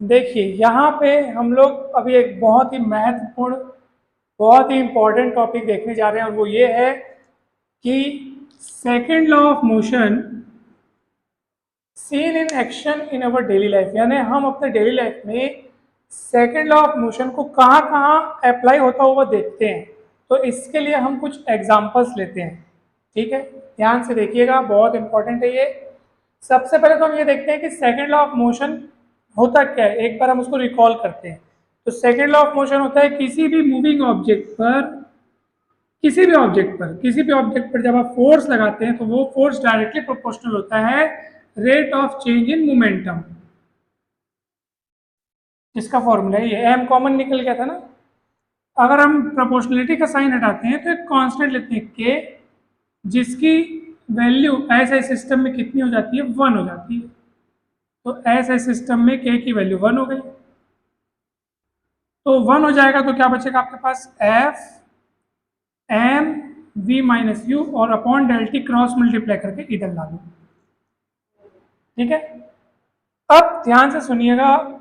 देखिए यहाँ पे हम लोग अभी एक बहुत ही महत्वपूर्ण, बहुत ही इंपॉर्टेंट टॉपिक देखने जा रहे हैं और वो ये है कि second law of motion seen in action in our daily life, यानी हम अपने डेली लाइफ में सेकेंड लॉ ऑफ मोशन को कहाँ कहाँ अप्लाई होता हुआ देखते हैं। तो इसके लिए हम कुछ एग्जांपल्स लेते हैं। ठीक है, ध्यान से देखिएगा, बहुत इंपॉर्टेंट है ये। सबसे पहले तो हम ये देखते हैं कि सेकेंड लॉ ऑफ मोशन होता क्या है, एक बार हम उसको रिकॉल करते हैं। तो सेकेंड लॉ ऑफ मोशन होता है किसी भी मूविंग ऑब्जेक्ट पर, किसी भी ऑब्जेक्ट पर जब आप फोर्स लगाते हैं तो वो फोर्स डायरेक्टली प्रोपोर्शनल होता है rate of change in momentum. इसका फॉर्मूला ये एम कॉमन निकल गया था ना। अगर हम प्रोपोर्शनलिटी का साइन हटाते हैं तो एक कांस्टेंट लेते हैं के, जिसकी वैल्यू ऐसे सिस्टम में कितनी हो जाती है, 1 हो जाती है। तो ऐसे सिस्टम में के की वैल्यू 1 हो गई, तो 1 हो जाएगा तो क्या बचेगा आपके पास, F M V minus U और अपॉन डेल्टी क्रॉस मल्टीप्लाई करके इधर ला दो। ठीक है, अब ध्यान से सुनिएगा,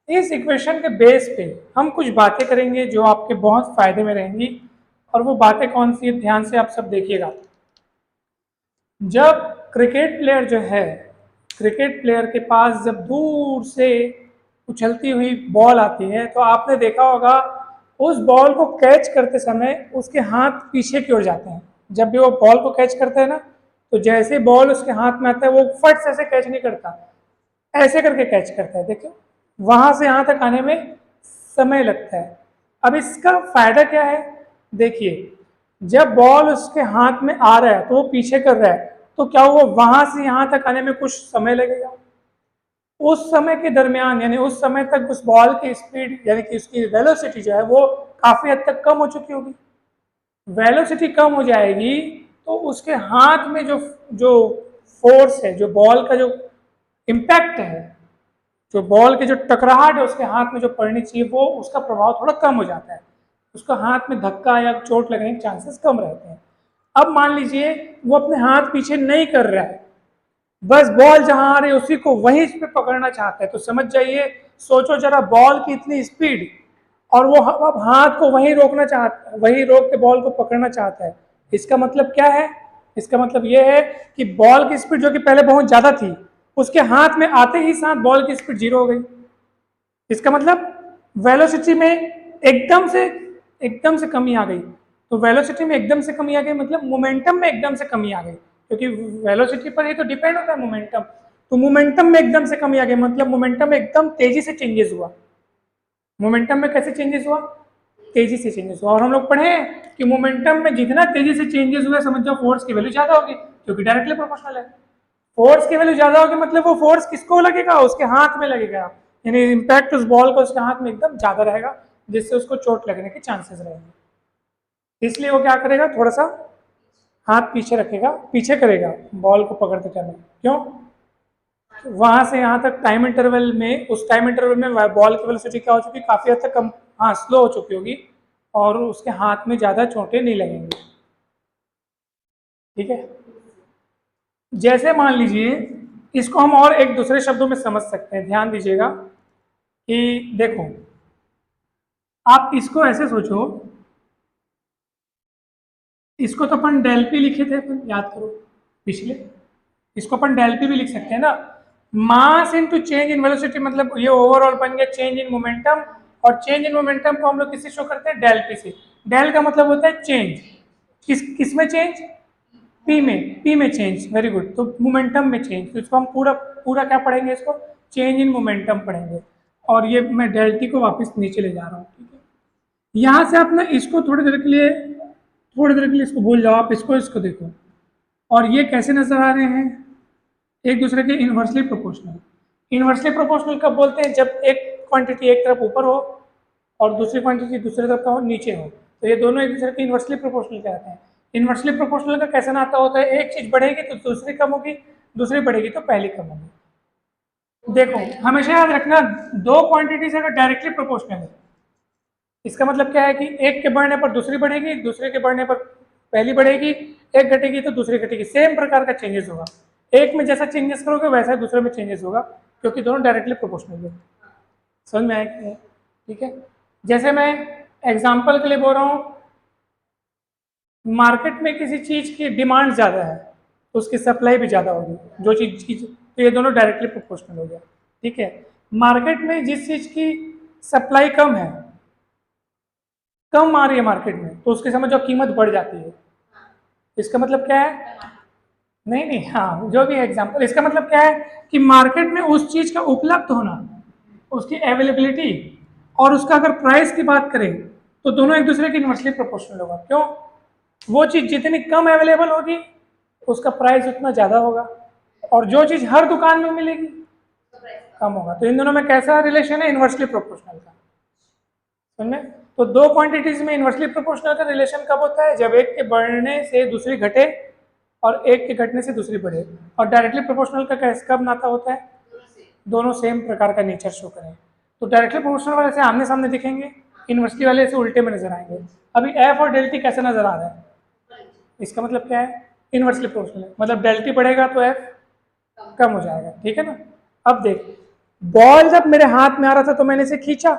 इस इक्वेशन के बेस पे हम कुछ बातें करेंगे जो आपके बहुत फायदे में रहेंगी। और वो बातें कौन सी है, ध्यान से आप सब देखिएगा। जब क्रिकेट प्लेयर जो है, क्रिकेट प्लेयर के पास जब दूर से उछलती हुई बॉल आती है तो आपने देखा होगा उस बॉल को कैच करते समय उसके हाथ पीछे की ओर जाते हैं। जब भी वो बॉल को कैच करते हैं ना, तो जैसे बॉल उसके हाथ में आता है वो फट से ऐसे कैच नहीं करता, ऐसे करके कैच करता है। देखो वहां से यहां तक आने में समय लगता है। अब इसका फायदा क्या है, देखिए जब बॉल उसके हाथ में आ रहा है तो वो पीछे कर रहा है, तो क्या वो वहां से यहां तक आने में कुछ समय लगेगा। उस समय के दरमियान, यानी उस समय तक उस बॉल की स्पीड यानी कि उसकी वेलोसिटी जो है वो काफी हद तक कम हो चुकी होगी। वेलोसिटी कम हो जाएगी तो उसके हाथ में जो जो फोर्स है, जो बॉल का जो इम्पैक्ट है, जो बॉल के जो टकराहट है उसके हाथ में जो पड़नी चाहिए, वो उसका प्रभाव थोड़ा कम हो जाता है। उसका हाथ में धक्का या चोट लगने के चांसेस कम रहते हैं। अब मान लीजिए वो अपने हाथ पीछे नहीं कर रहा है, बस बॉल जहां आ रही है उसी को वहीं पे पकड़ना चाहता है, तो समझ जाइए, सोचो जरा बॉल की इतनी स्पीड और वो अब हाथ को वहीं रोकना चाहता है, वहीं रोक के बॉल को पकड़ना चाहता है। इसका मतलब क्या है, इसका मतलब यह है कि बॉल की स्पीड जो कि पहले बहुत ज्यादा थी, उसके हाथ में आते ही साथ बॉल की स्पीड 0 हो गई। इसका मतलब वेलोसिटी में एकदम से कमी आ गई। तो वेलोसिटी में एकदम से कमी आ गई मतलब मोमेंटम में एकदम से कमी आ गई, क्योंकि वेलोसिटी पर ही तो डिपेंड होता है मोमेंटम। तो मोमेंटम में एकदम से कमी आ गई मतलब मोमेंटम में एकदम तेजी से चेंजेस हुआ। मोमेंटम में कैसे चेंजेस हुआ, तेजी से चेंजेस हुआ। और हम लोग पढ़े कि मोमेंटम में जितना तेजी से चेंजेस हुआ, समझ जाओ फोर्स की वैल्यू ज्यादा होगी, क्योंकि डायरेक्टली प्रोपोर्शनल है। फोर्स की वैल्यू ज्यादा होगी मतलब वो फोर्स किसको लगेगा, उसके हाथ में लगेगा, यानी इम्पैक्ट उस बॉल को उसके हाथ में एकदम ज्यादा रहेगा, जिससे उसको चोट लगने के चांसेस रहेंगे। इसलिए वो क्या करेगा, थोड़ा सा हाथ पीछे रखेगा, पीछे करेगा बॉल को पकड़ते समय। क्यों, वहां से यहाँ तक टाइम इंटरवल में, उस टाइम इंटरवल में बॉल की वेलोसिटी क्या हो चुकी, काफी हद तक कम, हाँ स्लो हो चुकी होगी और उसके हाथ में ज्यादा चोटें नहीं लगेंगी। ठीक है, जैसे मान लीजिए, इसको हम और एक दूसरे शब्दों में समझ सकते हैं, ध्यान दीजिएगा कि देखो आप इसको ऐसे सोचो, इसको तो अपन डेल पी लिखे थे, अपन याद करो पिछले, इसको अपन डेल पी भी लिख सकते हैं ना। Mass into change in velocity, मतलब ये ओवरऑल बन गया चेंज इन मोमेंटम, और चेंज इन मोमेंटम को हम लोग किससे शो करते हैं, डेल पी से। डेल का मतलब होता है चेंज, किस में चेंज, पी में चेंज, वेरी गुड। तो मोमेंटम में चेंज, तो इसको हम पूरा पूरा क्या पढ़ेंगे, इसको चेंज इन मोमेंटम पढ़ेंगे। और ये मैं डेल्टी को वापस नीचे ले जा रहा हूँ। ठीक है, यहाँ से आप ना इसको थोड़ी देर के लिए इसको भूल जाओ, आप इसको देखो। और ये कैसे नजर आ रहे हैं, एक दूसरे के इनवर्सली प्रोपोर्शनल। इनवर्सली प्रोपोर्शनल कब बोलते हैं, जब एक क्वांटिटी एक तरफ ऊपर हो और दूसरी क्वांटिटी दूसरी तरफ का हो, नीचे हो, तो ये दोनों एक दूसरे के इनवर्सली प्रोपोर्शनल कहते हैं। इनवर्सली प्रोपोर्शनल का कैसे नाता होता है, एक चीज बढ़ेगी तो दूसरी कम होगी, दूसरी बढ़ेगी तो पहली कम होगी। देखो हमेशा याद रखना, दो क्वांटिटीज अगर डायरेक्टली प्रोपोर्शनल है, इसका मतलब क्या है कि एक के बढ़ने पर दूसरी बढ़ेगी, दूसरे के बढ़ने पर पहली बढ़ेगी, एक घटेगी तो दूसरी घटेगी, सेम प्रकार का चेंजेस होगा। एक में जैसा चेंजेस करोगे वैसा दूसरे में चेंजेस होगा, क्योंकि दोनों डायरेक्टली प्रोपोर्शनल है। समझ में आया कि नहीं? ठीक है, जैसे मैं एग्जाम्पल के लिए बोल रहा हूँ, मार्केट में किसी चीज़ की डिमांड ज़्यादा है तो उसकी सप्लाई भी ज़्यादा होगी, जो चीज़ तो ये दोनों डायरेक्टली प्रोपोर्शनल हो गया। ठीक है, मार्केट में जिस चीज़ की सप्लाई कम है, कम आ रही है मार्केट में, तो उसके समय जो कीमत बढ़ जाती है। इसका मतलब क्या है? नहीं नहीं, हाँ, जो भी एग्जाम्पल, इसका मतलब क्या है कि मार्केट में उस चीज़ का उपलब्ध होना, उसकी अवेलेबिलिटी और उसका अगर प्राइस की बात करें तो दोनों एक दूसरे के इन्वर्सली प्रोपोर्शनल होगा। क्यों? वो चीज़ जितनी कम अवेलेबल होगी उसका प्राइस उतना ज़्यादा होगा, और जो चीज़ हर दुकान में मिलेगी कम होगा। तो इन दोनों में कैसा रिलेशन है? इन्वर्सली प्रोपोर्शनल का। समझे? तो दो क्वांटिटीज में इन्वर्सली प्रोपोर्शनल का रिलेशन कब होता है? जब एक के बढ़ने से दूसरी घटे और एक के घटने से दूसरी बढ़े। और डायरेक्टली प्रोपोर्शनल का कैसे कब नाता होता है? दोनों सेम प्रकार का नेचर शो करें। तो डायरेक्टली प्रोपोर्शनल वाले से आमने सामने दिखेंगे, इन्वर्सली वाले से उल्टे में नजर आएंगे। अभी एफ और डेल्टी कैसे नजर आ रहा है? इसका मतलब क्या है? इन्वर्सली प्रोपोर्शनल है, मतलब डेल्टी बढ़ेगा तो एफ कम हो जाएगा। ठीक है ना? अब देख, बॉल जब मेरे हाथ में आ रहा था तो मैंने इसे खींचा,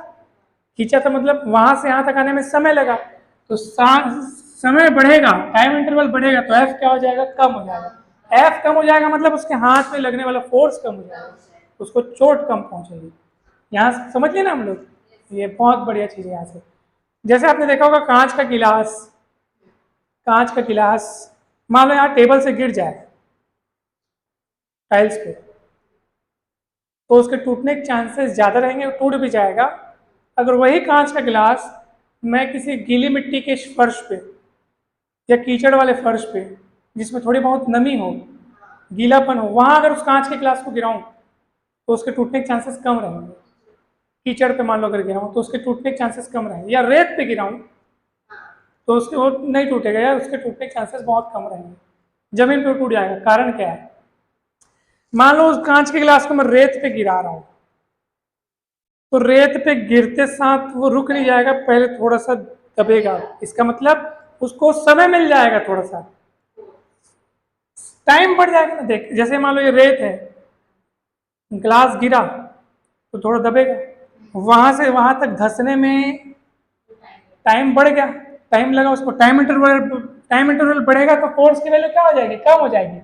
खींचा था मतलब वहां से यहां तक आने में समय लगा, तो समय बढ़ेगा, टाइम इंटरवल बढ़ेगा, तो एफ क्या हो जाएगा? कम हो जाएगा। एफ कम हो जाएगा मतलब उसके हाथ में लगने वाला फोर्स कम हो जाएगा, उसको चोट कम पहुंचेगी। यहाँ समझ लिए ना हम लोग? ये बहुत बढ़िया चीज है। यहाँ से जैसे आपने देखा होगा कांच का गिलास, कांच का गिलास मान लो यहाँ टेबल से गिर जाए टाइल्स पे, तो उसके टूटने के चांसेस ज़्यादा रहेंगे, टूट भी जाएगा। अगर वही कांच का गिलास मैं किसी गीली मिट्टी के फर्श पे या कीचड़ वाले फर्श पे जिसमें थोड़ी बहुत नमी हो, गीलापन हो, वहां अगर उस कांच के गिलास को गिराऊं तो उसके टूटने के चांसेस कम रहेंगे। कीचड़ पे मान लो अगर गिराऊं तो उसके टूटने के चांसेस कम रहेंगे, या रेत पे गिराऊं तो उसके वो नहीं टूटेगा, या उसके टूटने के चांसेस बहुत कम रहेंगे, जमीन पे टूट जाएगा। कारण क्या है? मान लो उस कांच के गिलास को मैं रेत पे गिरा रहा हूं, तो रेत पे गिरते साथ वो रुक नहीं जाएगा, पहले थोड़ा सा दबेगा। इसका मतलब उसको समय मिल जाएगा, थोड़ा सा टाइम बढ़ जाएगा ना। देख, जैसे मान लो ये रेत है, ग्लास गिरा तो थोड़ा दबेगा, वहां से वहां तक धंसने में टाइम बढ़ गया, टाइम लगा उसको, टाइम इंटरवल बढ़ेगा तो फोर्स की वैल्यू क्या हो जाएगी? कम हो जाएगी।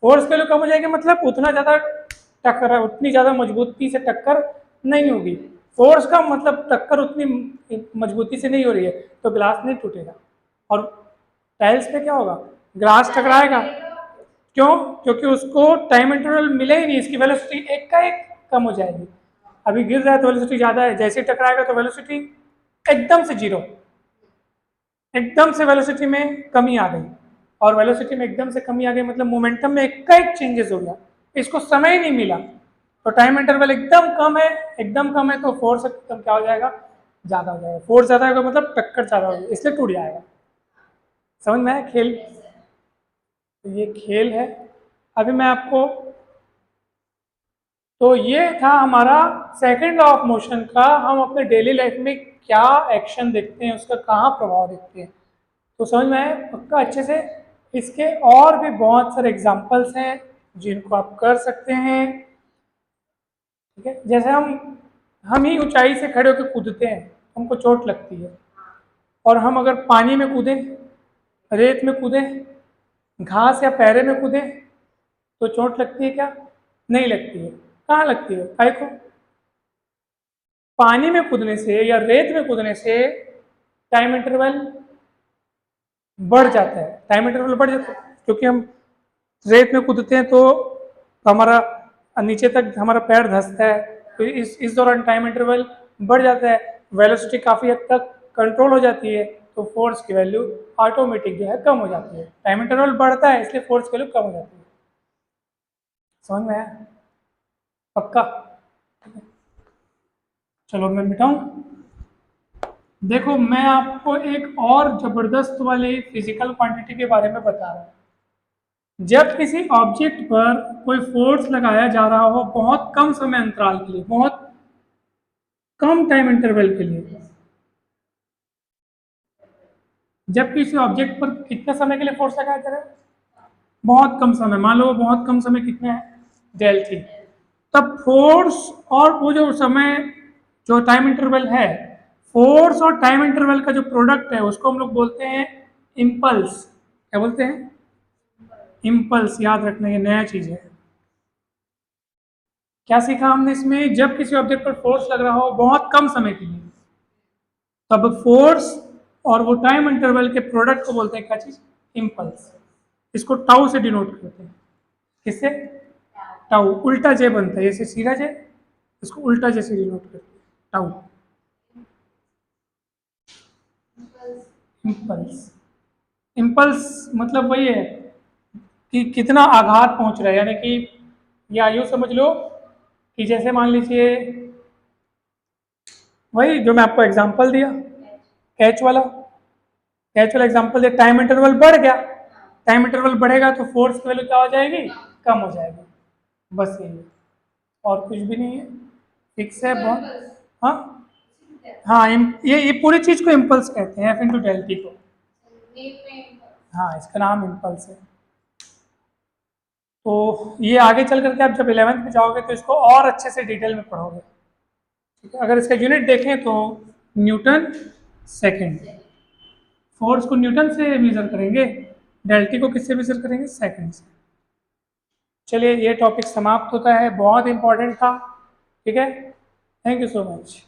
फोर्स की वैल्यू कम हो जाएगी मतलब उतना ज्यादा टक्कर, उतनी ज्यादा मजबूती से टक्कर नहीं होगी। फोर्स का मतलब टक्कर उतनी मजबूती से नहीं हो रही है तो ग्लास नहीं टूटेगा। और टाइल्स पे क्या होगा? ग्लास टकराएगा। क्यों? क्योंकि उसको टाइम इंटरवल मिले ही नहीं, इसकी वेलोसिटी एक का एक कम हो जाएगी। अभी गिर रहा है तो वेलोसिटी ज्यादा है, जैसे ही टकराएगा तो वेलोसिटी एकदम से जीरो, एकदम से वेलोसिटी में कमी आ गई। और वेलोसिटी में एकदम से कमी आ गई मतलब मोमेंटम में एक का एक चेंजेस हो गया, इसको समय ही नहीं मिला। तो टाइम इंटरवल एकदम कम है, एकदम कम है, तो फोर्स एकदम क्या हो जाएगा? ज्यादा हो जाएगा। फोर्स ज्यादा होगा मतलब टक्कर ज्यादा होगी, इसलिए टूट जाएगा। समझ में आया खेल? तो ये खेल है। अभी मैं आपको, तो ये था हमारा सेकंड लॉ ऑफ मोशन का, हम अपने डेली लाइफ में क्या एक्शन देखते हैं, उसका कहाँ प्रभाव देखते हैं। तो समझ में आया पक्का अच्छे से? इसके और भी बहुत सारे एग्जाम्पल्स हैं जिनको आप कर सकते हैं। ठीक है, जैसे हम ही ऊंचाई से खड़े होकर कूदते हैं, हमको चोट लगती है। और हम अगर पानी में कूदें, रेत में कूदें, घास या पैरे में कूदें तो चोट लगती है क्या? नहीं लगती है। कहाँ लगती है? काहे को? पानी में कूदने से या रेत में कूदने से टाइम इंटरवल बढ़ जाता है, टाइम इंटरवल बढ़ जाता है, क्योंकि हम रेत में कूदते हैं तो हमारा नीचे तक हमारा पैर धंसता है, तो इस दौरान टाइम इंटरवल बढ़ जाता है, वेलोसिटी काफ़ी हद तक कंट्रोल हो जाती है, तो फोर्स की वैल्यू ऑटोमेटिक जो है कम हो जाती है। टाइम इंटरवल बढ़ता है इसलिए फोर्स की वैल्यू कम हो जाती है। समझ में आया? पक्का? चलो मैं मिटाऊं। देखो मैं आपको एक और जबरदस्त वाली फिजिकल क्वांटिटी के बारे में बता रहा हूँ। जब किसी ऑब्जेक्ट पर कोई फोर्स लगाया जा रहा हो बहुत कम समय अंतराल के लिए, बहुत कम टाइम इंटरवल के लिए, जब किसी ऑब्जेक्ट पर कितने समय के लिए फोर्स लगाया जा रहा है? बहुत कम समय, मान लो बहुत कम समय कितना है? डेल थी। तब फोर्स और वो जो समय जो टाइम इंटरवल है, फोर्स और टाइम इंटरवल का जो प्रोडक्ट है उसको हम लोग बोलते हैं इम्पल्स। क्या बोलते हैं? इम्पल्स। याद रखना, ये नया चीज है। क्या सीखा हमने इसमें? जब किसी ऑब्जेक्ट पर फोर्स लग रहा हो बहुत कम समय के लिए, तब फोर्स और वो टाइम इंटरवल के प्रोडक्ट को बोलते हैं क्या चीज? इम्पल्स। इसको टाउ से डिनोट करते हैं। किससे? टाउ। उल्टा जे बनता है, जैसे सीधा जे, इसको उल्टा जे से डिनोट करते हैं, टाउ। इम्पल्स। इम्पल्स मतलब वही है कि कितना आघात पहुंच रहा है, यानी कि या यूँ समझ लो कि जैसे मान लीजिए वही जो मैं आपको एग्जांपल दिया, कैच वाला। कैच वाला एग्जांपल दिया, टाइम इंटरवल बढ़ गया, टाइम इंटरवल बढ़ेगा तो फोर्स की वैल्यू क्या हो जाएगी? कम हो जाएगी। बस यही है, और कुछ भी नहीं है, फिक्स है बहुत। हाँ हाँ, ये पूरी चीज को इम्पल्स कहते हैं, एफ इंटू डेल्टी को। हाँ, इसका नाम इम्पल्स है। तो ये आगे चल करके आप जब 11th में जाओगे तो इसको और अच्छे से डिटेल में पढ़ोगे। ठीक है, अगर इसका यूनिट देखें तो न्यूटन सेकंड। फोर्स को न्यूटन से मेजर करेंगे, डेल्टी को किससे मेजर करेंगे? सेकंड से। चलिए, ये टॉपिक समाप्त होता है, बहुत इंपॉर्टेंट था। ठीक है, थैंक यू सो मच।